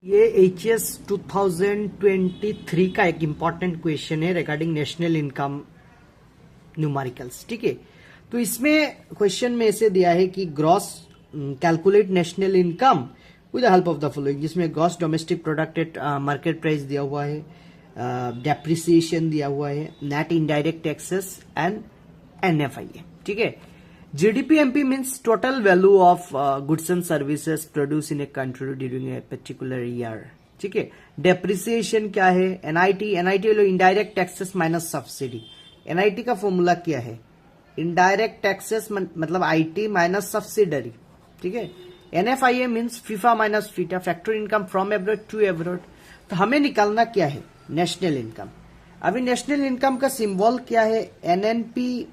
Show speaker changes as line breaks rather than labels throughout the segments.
ये HS 2023 का एक इम्पॉर्टेंट क्वेश्चन है रिगार्डिंग नेशनल इनकम न्यूमेरिकल्स। ठीक है, तो इसमें क्वेश्चन में ऐसे दिया है कि gross calculate national income with the help of the following, जिसमें gross domestic product at market price दिया हुआ है, डेप्रिसिएशन दिया हुआ है, net indirect taxes and NFIA। ठीक है, GDP-MP means total value of goods and services produced in a country during a particular year। ठीक है, डेप्रिसिएशन क्या है, NIT वालों indirect taxes minus subsidy. NIT का फॉर्मूला क्या है, इनडायरेक्ट टैक्सेस मतलब IT माइनस सब्सिडरी। ठीक है, NFIA means FIFA minus FITA, factor income from abroad to abroad. तो हमें निकालना क्या है, नेशनल इनकम। अभी नेशनल इनकम का सिंबल क्या है, NNPFC,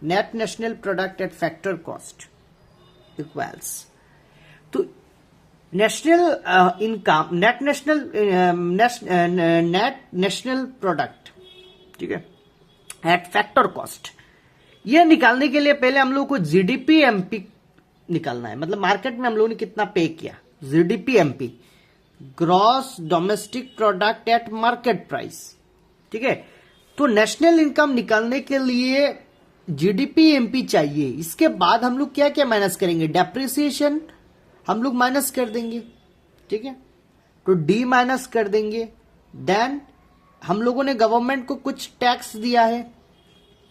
net national product at factor cost equals. तो national income net national product, ठीक है, एट फैक्टर कॉस्ट, ये निकालने के लिए पहले हम लोग को GDP-MP निकालना है। मतलब मार्केट में हम लोगों ने कितना पे किया, GDP-MP, gross domestic product at market price. ठीक है, तो नेशनल इनकम निकालने के लिए GDP-MP चाहिए। इसके बाद हम लोग क्या क्या माइनस करेंगे, डेप्रिसिएशन हम लोग माइनस कर देंगे। ठीक है, तो D माइनस कर देंगे। देन हम लोगों ने गवर्नमेंट को कुछ टैक्स दिया है,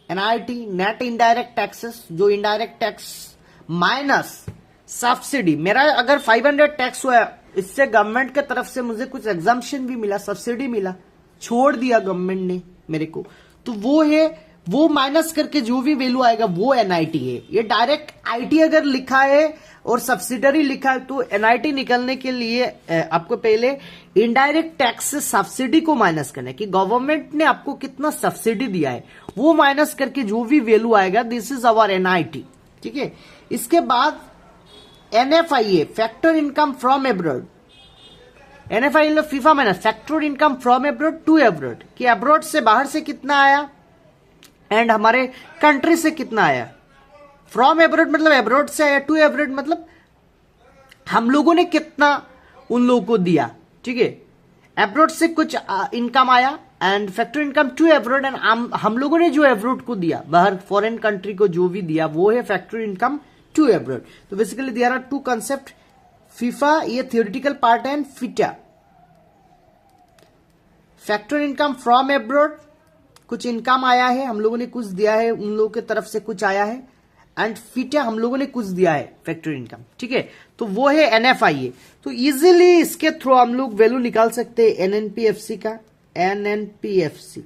NIT, नेट इनडायरेक्ट टैक्सेस, जो इनडायरेक्ट टैक्स माइनस सब्सिडी। मेरा अगर 500 टैक्स हुआ, इससे गवर्नमेंट की तरफ से मुझे कुछ एग्जाम्पशन भी मिला, सब्सिडी मिला, छोड़ दिया गवर्नमेंट ने मेरे को, तो वो है, वो माइनस करके जो भी वैल्यू आएगा वो NIT है। ये डायरेक्ट IT अगर लिखा है और सब्सिडरी लिखा है तो NIT निकलने के लिए आपको पहले इनडायरेक्ट टैक्स से सब्सिडी को माइनस करना है कि गवर्नमेंट ने आपको कितना सब्सिडी दिया है, वो माइनस करके जो भी वैल्यू आएगा, दिस इज अवर NIT। ठीक है, इसके बाद NFIA, factor income from abroad. NFIA FIFA minus factor income from abroad to abroad, कि एब्रॉड से बाहर से कितना आया एंड हमारे कंट्री से कितना आया। फ्रॉम एब्रॉड मतलब एब्रॉड से आया, टू एब्रॉड मतलब हम लोगों ने कितना उन लोगों को दिया। ठीक है, एब्रॉड से कुछ इनकम आया and factor income to abroad, and हम लोगों ने जो एब्रॉड को दिया, बाहर फॉरेन कंट्री को जो भी दिया, वो है फैक्टर इनकम टू एब्रॉड। तो basically there are two concept, FIFA ये थियोरिटिकल पार्ट है, and FITA factor income from abroad, कुछ इनकम आया है, हम लोगों ने कुछ दिया है, उन लोगों की तरफ से कुछ आया है, एंड फीटा हम लोगों ने कुछ दिया है, फैक्टर इनकम। ठीक है, तो वो है NFIA। तो इजीली इसके थ्रू हम लोग वैल्यू निकाल सकते हैं NNPFC का, NNPFC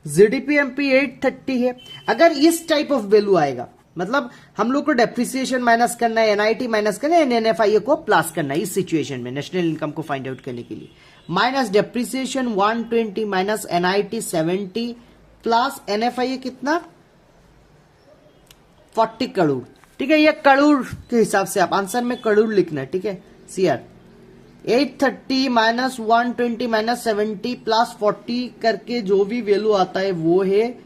GDP-MP 830 है। अगर इस टाइप ऑफ वैल्यू आएगा, मतलब हम लोग को डेप्रिसिएशन माइनस करना है, NIT माइनस करना है, NFIA को प्लस करना है इस सिचुएशन में नेशनल इनकम को फाइंड आउट करने के लिए। Minus depreciation 120 minus NIT 70 plus NFIA कितना 40 करोड़। ठीक है, ये करोड़ के हिसाब से आप आंसर में करोड़ लिखना है। ठीक है, CR 830 माइनस 120 माइनस 70 प्लस 40 करके जो भी वैल्यू आता है वो है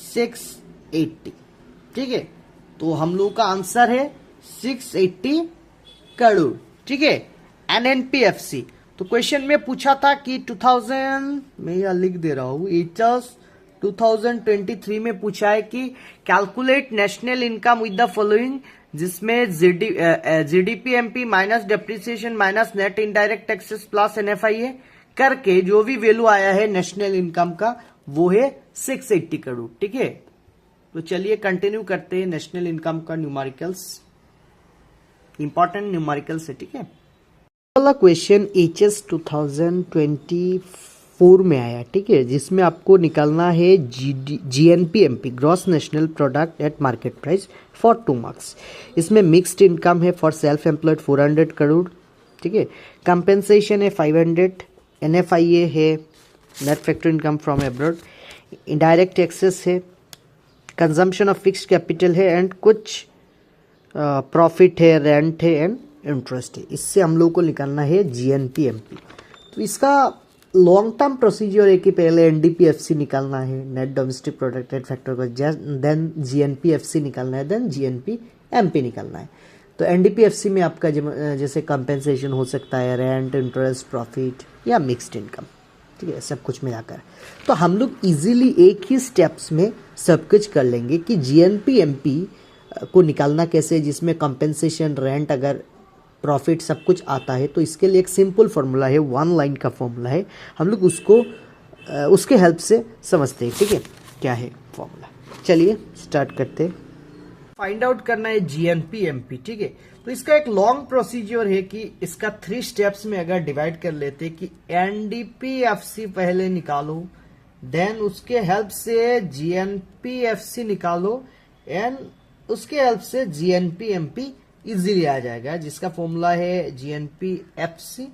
680। ठीक है, तो हम लोग का आंसर है 680 करोड़। ठीक है, NNPFC। तो क्वेश्चन में पूछा था कि 2000, मैं यह लिख दे रहा हूं, 2023 में पूछा है कि calculate national income with the following, जिसमें GDP-MP minus depreciation minus net indirect taxes plus NFIA करके जो भी वैल्यू आया है नेशनल इनकम का, वो है 680 करोड़। ठीक है, तो चलिए कंटिन्यू करते हैं नेशनल इनकम का न्यूमेरिकल्स, इंपॉर्टेंट न्यूमेरिकल्स है। ठीक है, वाला क्वेश्चन HS 2024 में आया। ठीक है, जिसमें आपको निकालना है GNP-MP, gross national product at market price, for 2 marks. इसमें मिक्स्ड इनकम है फॉर सेल्फ एम्प्लॉयड 400 करोड़। ठीक है, कंपेंसेशन है 500, NFIA है, net factor income from abroad, indirect taxes है, कंजम्पशन ऑफ फिक्स्ड कैपिटल है, एंड कुछ प्रॉफिट है, रेंट है, एंड इंटरेस्ट है। इससे हम लोग को निकालना है GNP-MP। तो इसका लॉन्ग टर्म प्रोसीजर है कि पहले NDPFC निकालना है, net domestic product at factor को, देन GNPFC निकालना है, देन GNP-MP निकालना है। तो एनडीपीएफसी में आपका जैसे कंपेंसेशन हो सकता है, रेंट, इंटरेस्ट, प्रॉफिट या मिक्स्ड इनकम, ठीक है, सब कुछ मिलाकर। तो हम लोग इजीली एक ही स्टेप्स में सब कुछ कर लेंगे कि जीएनपीएमपी को निकालना कैसे, जिसमें कंपेंसेशन, रेंट, अगर प्रॉफिट सब कुछ आता है। तो इसके लिए एक सिंपल फार्मूला है, 1 लाइन का फार्मूला है, हम लोग उसको उसके हेल्प से समझते हैं, ठीक है, क्या है फार्मूला। चलिए स्टार्ट करते हैं। फाइंड आउट करना है जीएनपीएमपी, ठीक है। तो इसका एक लॉन्ग प्रोसीजर है कि इसका 3 स्टेप्स में अगर डिवाइड कर लेते कि एनडीपीएफसी पहले निकालो, देन उसके हेल्प से जीएनपीएफसी निकालो, एंड उसके हेल्प से जीएनपीएमपी इजीली आ जाएगा, जिसका फॉर्मूला है जीएनपीएफसी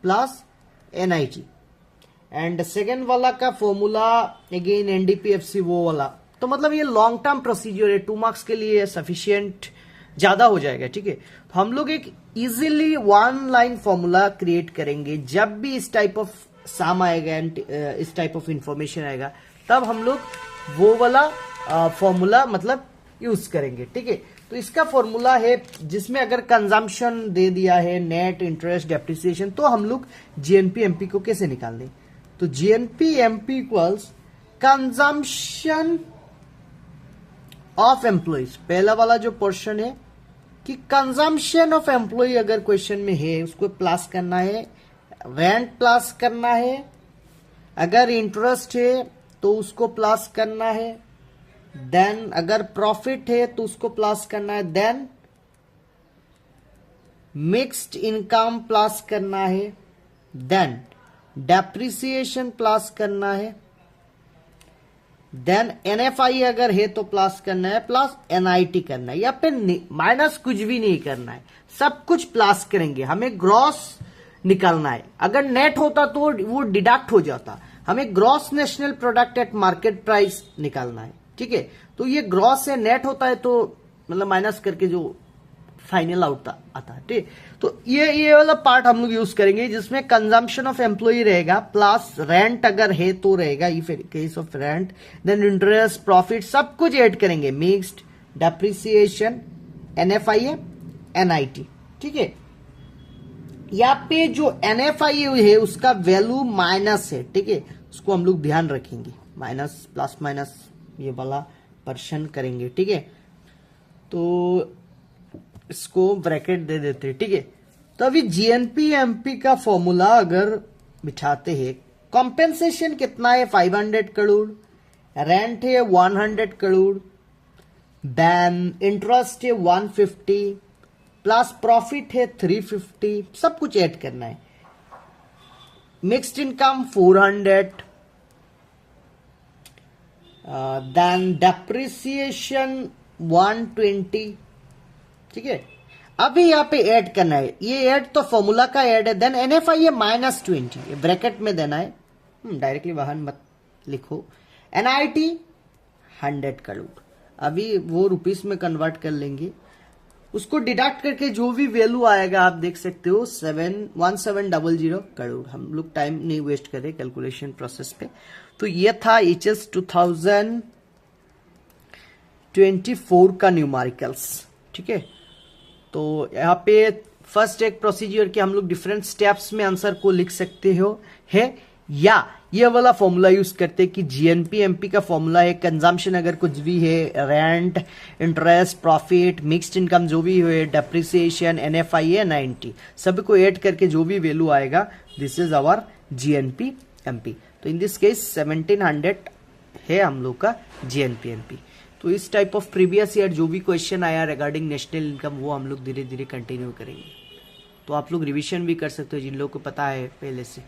प्लस एनआईटी। एंड सेकेंड वाला का फॉर्मूला अगेन एनडीपीएफसी वो वाला। तो मतलब ये लॉन्ग टर्म प्रोसीजर है, 2 मार्क्स के लिए सफिशिएंट ज्यादा हो जाएगा, ठीक है। तो हम लोग एक इजीली 1 लाइन फॉर्मूला क्रिएट करेंगे जब भी इस टाइप ऑफ सम आएगा, इस टाइप ऑफ इंफॉर्मेशन आएगा, तब हम लोग वो वाला फॉर्मूला मतलब यूज करेंगे, ठीक है। तो इसका फॉर्मूला है जिसमें अगर कंजम्पशन दे दिया है, नेट, इंटरेस्ट, डेप्रिसिएशन, तो हम लोग जीएनपीएमपी को कैसे निकालने। तो जीएनपीएमपी इक्वल्स कंजम्पशन ऑफ एम्प्लॉइज। पहला वाला जो पोर्शन है कि कंजम्पशन ऑफ एम्प्लॉय अगर क्वेश्चन में है, उसको प्लस करना है, रेंट प्लस करना है, अगर इंटरेस्ट है तो उसको प्लस करना है, देन अगर प्रॉफिट है तो उसको प्लस करना है, देन मिक्स्ड इनकम प्लस करना है, देन डेप्रिसिएशन प्लस करना है, देन एनएफआई अगर है तो प्लस करना है, प्लस एनआईटी करना है, या फिर माइनस कुछ भी नहीं करना है, सब कुछ प्लस करेंगे। हमें ग्रॉस निकालना है, अगर नेट होता तो वो डिडक्ट हो जाता। हमें gross national product at market price निकालना है, ठीक है। तो ये ग्रॉस से नेट होता है तो मतलब माइनस करके जो फाइनल आउट आता है, ठीक। तो ये वाला पार्ट हम लोग यूज करेंगे जिसमें कंजम्पशन ऑफ एम्प्लॉय रहेगा, प्लस रेंट अगर है तो रहेगा, if case of rent, then interest, profit, सब कुछ ऐड करेंगे, मिक्स्ड, डेप्रिसिएशन, एनएफआई, एनआईटी, ठीक है। यहाँ पे जो एनएफआई है उसका वैल्यू माइनस है, ठीक है, उसको हम लोग ध्यान रखेंगे, माइनस प्लस माइनस ये वाला पर्सन करेंगे, ठीक है। तो इसको ब्रैकेट दे देते हैं, ठीक है। तो अभी जीएनपीएमपी का फॉर्मूला अगर बिठाते हैं, कॉम्पेंसेशन कितना है 500 करोड़, रेंट है 100 करोड़, देन इंटरेस्ट है 150, प्लस प्रॉफिट है 350, सब कुछ ऐड करना है, मिक्स्ड इनकम 400, देन डेप्रिसिएशन 120, ठीक है। अभी यहाँ पे ऐड करना है, ये ऐड तो फॉर्मूला का ऐड है, देन एनएफआई है -20, ये ब्रैकेट में देना है, डायरेक्टली बाहर मत लिखो। एनआईटी 100 करोड़, अभी वो रुपीस में कन्वर्ट कर लेंगे, उसको डिडक्ट करके जो भी वैल्यू आएगा आप देख सकते हो 1700 करोड़। हम लोग टाइम नहीं वेस्ट करें कैलकुलेशन प्रोसेस पे। तो ये था एचएस 2024 का न्यूमेरिकल्स, ठीक है। तो यहाँ पे फर्स्ट एक प्रोसीजर कि हम लोग डिफरेंट स्टेप्स में आंसर को लिख सकते हो है, या ये वाला फॉर्मूला यूज करते हैं कि जीएनपीएमपी का फॉर्मूला है, कंजम्पशन अगर कुछ भी है, rent, interest, profit, mixed income जो भी है, डेप्रिसिएशन, एनएफआई है 90, सभी को ऐड करके जो भी वैल्यू आएगा, दिस इज आवर जीएनपीएमपी। तो इन दिस केस 1700 है हम लोग का जीएनपीएमपी। तो इस टाइप ऑफ प्रीवियस ईयर जो भी क्वेश्चन आया रिगार्डिंग नेशनल इनकम, वो हम लोग धीरे धीरे कंटिन्यू करेंगे। तो आप लोग रिवीजन भी कर सकते हो जिन लोगों को पता है पहले से।